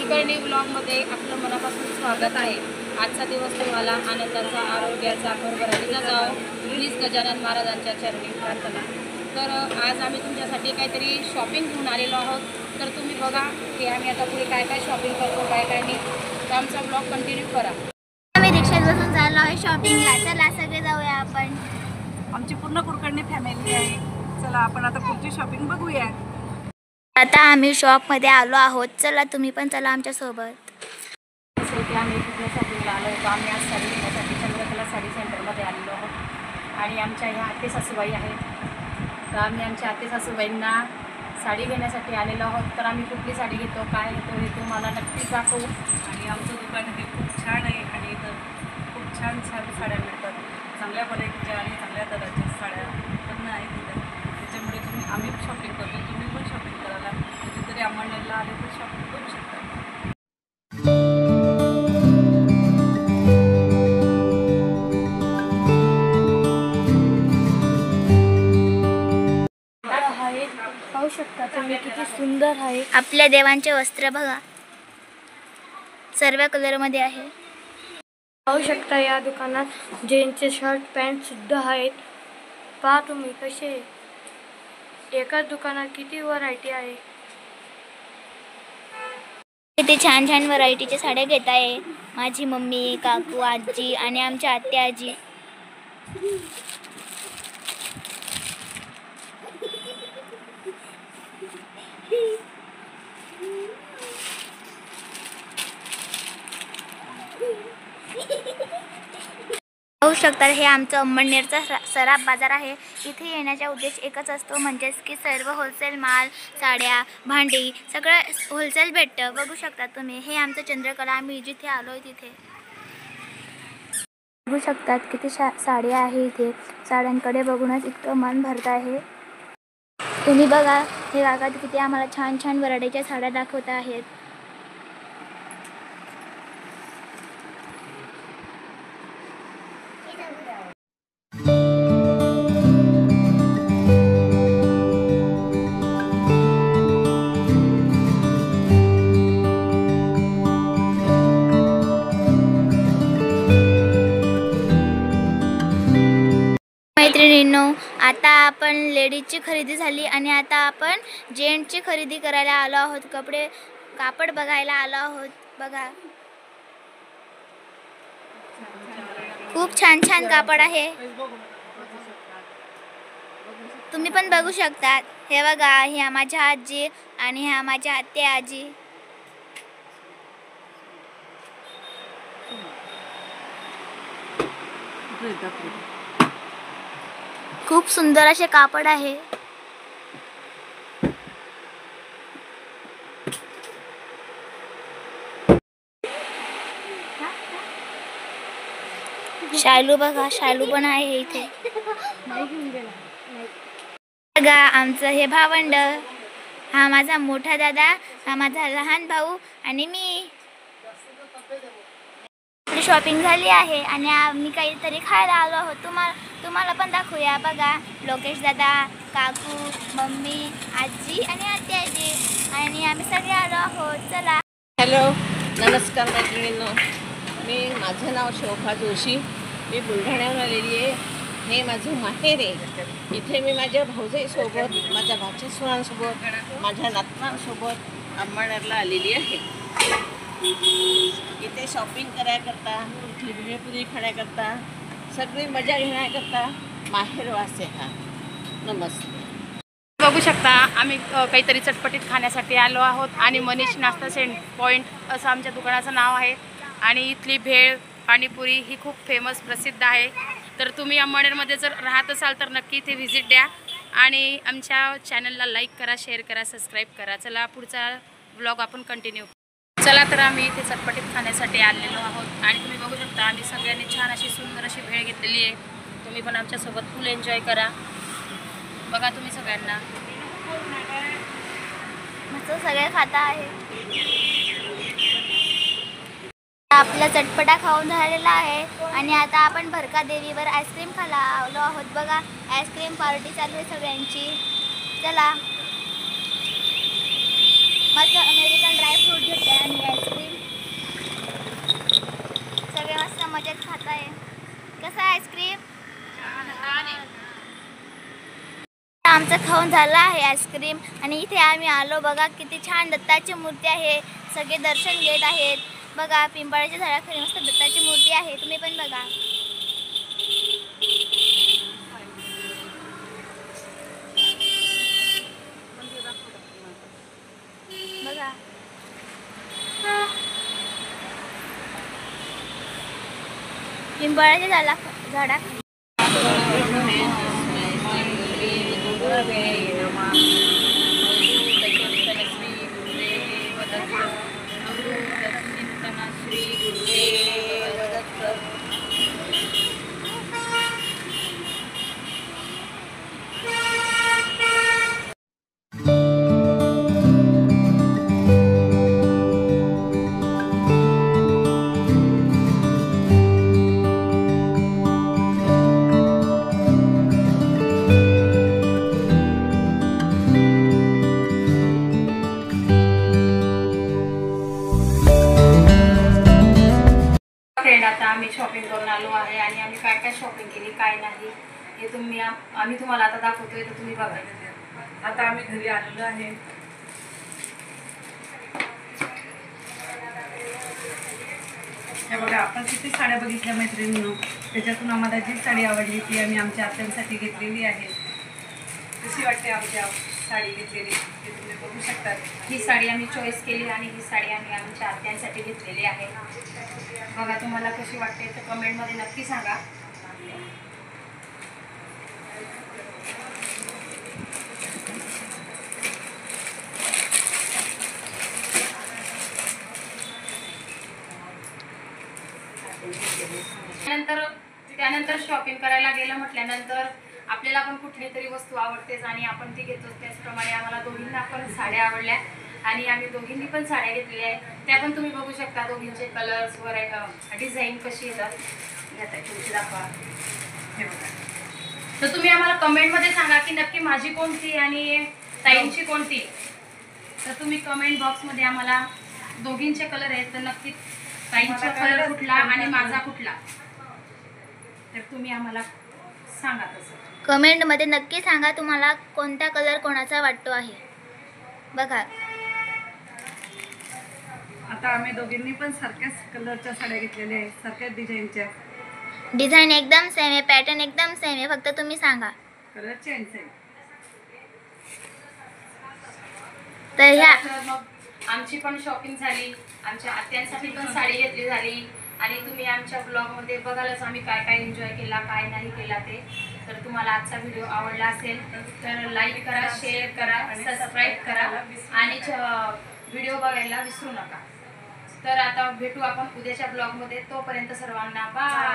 कुलकर्णी ब्लॉगमध्ये आपलं मनापासून स्वागत आहे। आजचा दिवस तुम्हाला आनंदाचा, आरोग्याचा, भरभराटीचा जावो हीच गजानन महाराजांच्या चरणी प्रार्थना। तर आज आम्ही तुमच्यासाठी काहीतरी शॉपिंग घेऊन आलेलो आहोत। तर तुम्ही बघा की आम्ही आता पुढे काय काय शॉपिंग करतो, काय काय नाही, तर आमचा ब्लॉग कंटिन्यू करा। आम्ही रिक्षात बसून चाललो आहे शॉपिंगला। चला सगळे जाऊया आपण। आमची पूर्ण कुलकर्णी फॅमिली आहे। चला आपण आता पुढची शॉपिंग बघूया। आता आम्ही शॉपमध्ये आलो आहोत। चला तुम्ही पण चला आमच्या सोबत। आम्ही कुठल्या शॉपिंगला आलो होतो। आम्ही आज साडी घेण्यासाठी चंद्रकला साडी सेंटरमध्ये आलेलो आहोत आणि आमच्या ह्या आते सासूबाई आहेत। तर आम्ही आमच्या आते सासूबाईंना साडी घेण्यासाठी आलेलो आहोत। तर आम्ही कुठली साडी घेतो, काय घेतो हे तुम्हाला नक्कीच दाखवू। आणि आमचं दुकान हे खूप छान आहे आणि इथं खूप छान छान साड्या मिळतात। चांगल्या क्वालिटीच्या आणि चांगल्या दराच्या साड्या पण आहेत इथं। त्याच्यामुळे आम्ही शॉपिंग करतो, तुम्ही पण शॉपिंग करायला कधीतरी अंमळनेरला आले तर शॉपिंग करू शकता। पाहू शकता तुम्ही किती सुंदर आहे। आपल्या देवांचे वस्त्र बघा, सर्व कलरमध्ये आहे। पाहू शकता या दुकानात जेंट्सचे शर्ट पॅन्ट सुद्धा आहेत। पहा तुम्ही कसे एकाच दुकानात किती व्हरायटी आहे। किती छान छान व्हरायटीच्या साड्या घेत आहे माझी मम्मी, काकू, आजी आणि आमच्या आत्या आजी। पाहू शकता हे आमचं अंमळनेरचा सराफ बाजार आहे। इथे येण्याचा उद्देश एकच असतो, म्हणजेच की सर्व होलसेल माल, साड्या, भांडी सगळं होलसेल भेटतं। बघू शकता तुम्ही हे आमचं चंद्रकला, आम्ही जिथे आलोय तिथे। बघू शकतात किती साड्या आहे इथे। साड्यांकडे बघूनच इतकं मन भरत आहे। तुम्ही बघा हे काका किती आम्हाला छान छान व्हरायटीच्या साड्या दाखवत आहेत। मैत्रिणींनो, आता आपण लेडीजची खरेदी झाली आणि आता आपण जेंट्सची खरेदी करायला आलो आहोत। कापड बघायला आलो आहोत। बघा खूप छान छान कापड आहे, तुम्ही पण बघू शकता। हे बघा ह्या माझ्या आजी आणि ह्या माझ्या आत्या आजी। खूप सुंदर असे कापड आहे। शालू बघा, शालू पण आहे इथे। बघा आमचं हे भावंड, हा माझा मोठा दादा, हा माझा लहान भाऊ आणि मी। शॉपिंग झाली आहे आणि आम्ही काहीतरी खायला आलो आहोत। तुम्हाला पण दाखवूया। बघा लोकेश दादा, काकू, मम्मी, आजी आणि आत्या आजी आणि आम्ही सगळे आलो आहोत। चला। हॅलो, नमस्कार मैत्रिणींनो, माझं नाव शोभा जोशी, मी बुलढाण्याहून आलेली आहे। हे माझं माहेर आहे। इथे मी माझ्या भाऊजाईसोबत, माझ्या भाच्यासोबत, माझ्या नातवांसोबत अंमळनेरला आलेली आहे। इथे शॉपिंग करायकरता, इथली भेळपुरी खाण्याकरता, सगळी मजा घेण्याकरता माहेरवास आहे हा। नमस्ते। बघू शकता आम्ही काहीतरी चटपटीत खाण्यासाठी आलो आहोत आणि मनीष नाश्ता पॉइंट असं आमच्या दुकानाचं नाव आहे। आणि इथली भेळ पाणीपुरी ही खूप फेमस प्रसिद्ध आहे। तर तुम्ही अंमळनेरमध्ये जर राहत असाल तर नक्की इथे व्हिजिट द्या आणि आमच्या चॅनलला लाईक करा, शेअर करा, सबस्क्राईब करा। चला पुढचा ब्लॉग आपण कंटिन्यू। चला तर आम्ही इथे चटपटीत खाण्यासाठी आलेलो आहोत आणि तुम्ही बघू शकता आम्ही सगळ्यांनी छान अशी सुंदर अशी भेळ घेतलेली आहे। तुम्ही पण आमच्यासोबत फुल एन्जॉय करा। बघा तुम्ही सगळ्यांना मस्त सगळे खाता आहे। आपला चटपटा खाऊन झालेला आहे आणि आता आपण भरका देवीवर आईस्क्रीम खायला आलो आहोत। बघा आईस्क्रीम पार्टी चालू आहे सगळ्यांची। चला मस्त अमेरिकन ड्राय फ्रूट घेतले आणि आमचं खाऊन झालं आहे आईस्क्रीम आणि इथे आम्ही आलो. बघा किती छान दत्ताची मूर्ती आहे. सगळे दर्शन घेत आहेत. बघा पिंपळाच्या झाडाखाली मस्त दत्ताची मूर्ती आहे. तुम्ही पण बघा. बघा पिंपळाच्या झाडाखाली फ्रेंड, आता आम्ही शॉपिंग करून आलो आहे आणि आम्ही काय काय शॉपिंग केली काय नाही हे आम्ही तुम्हाला आता दाखवतोय, तर तुम्ही बघा. आता आम्ही घरी आलेलो आहे. हे बघा, आपण किती साड्या बघितल्या मैत्रिणींनो. त्याच्यातून आम्हाला जी साडी आवडली ती आम्ही आमच्या आत्यांसाठी घेतलेली आहे. कशी वाटते आमच्या साडी घेतलेली ते तुम्ही बघू शकता. ही साडी आम्ही चॉईस केली आणि ही साडी आम्ही आमच्या आत्यांसाठी घेतलेली आहे. बघा तुम्हाला कशी वाटते तर कमेंटमध्ये नक्की सांगा. त्यानंतर शॉपिंग करायला गेलं म्हटल्यानंतर आपल्याला पण कुठली तरी वस्तू आवडतेच आणि आपण ती घेतो. त्याचप्रमाणे आम्हाला दोघींना पण साड्या आवडल्या आणि आम्ही दोघींनी पण साड्या घेतलेल्या आहेत. त्या पण तुम्ही बघू शकता. दोघींचे कलर्स वर डिझाईन कशी येतात तुमची दाखवा. हे बघा. तर तुम्ही आम्हाला कमेंटमध्ये सांगा की नक्की माझी कोणती आणि ताईंची कोणती. तर तुम्ही कमेंट बॉक्समध्ये आम्हाला दोघींचे कलर आहेत तर नक्की ताईंचा कलर कुठला आणि माझा कुठला तर तुम्ही आम्हाला सांगा. तसं कमेंटमध्ये नक्की सांगा तुम्हाला कोणता कलर कोणाचा वाटतो आहे. बघा आता आम्ही दोघींनी पण सारख्याच कलरच्या साड्या घेतलेल्या आहेत, सारख्याच डिझाईनच्या. डिझाईन एकदम सेम आहे, पॅटर्न एकदम सेम आहे, फक्त तुम्ही सांगा. कलर चेंज आहे. तर ह्या मग आमची पण शॉपिंग झाली. आमच्या आत्यांसाठी पण साडी घेतली झाली आणि तुम्ही आमच्या ब्लॉगमध्ये बघालच आम्ही काय काय एन्जॉय केला काय नाही केला ते. तर तुम्हाला आजचा व्हिडिओ आवडला असेल तर लाईक करा, शेअर करा, सबस्क्राईब करा आणि व्हिडिओ बघायला विसरू नका. तर आता भेटू आपण उद्याच्या ब्लॉगमध्ये. तोपर्यंत सर्वांना बाय.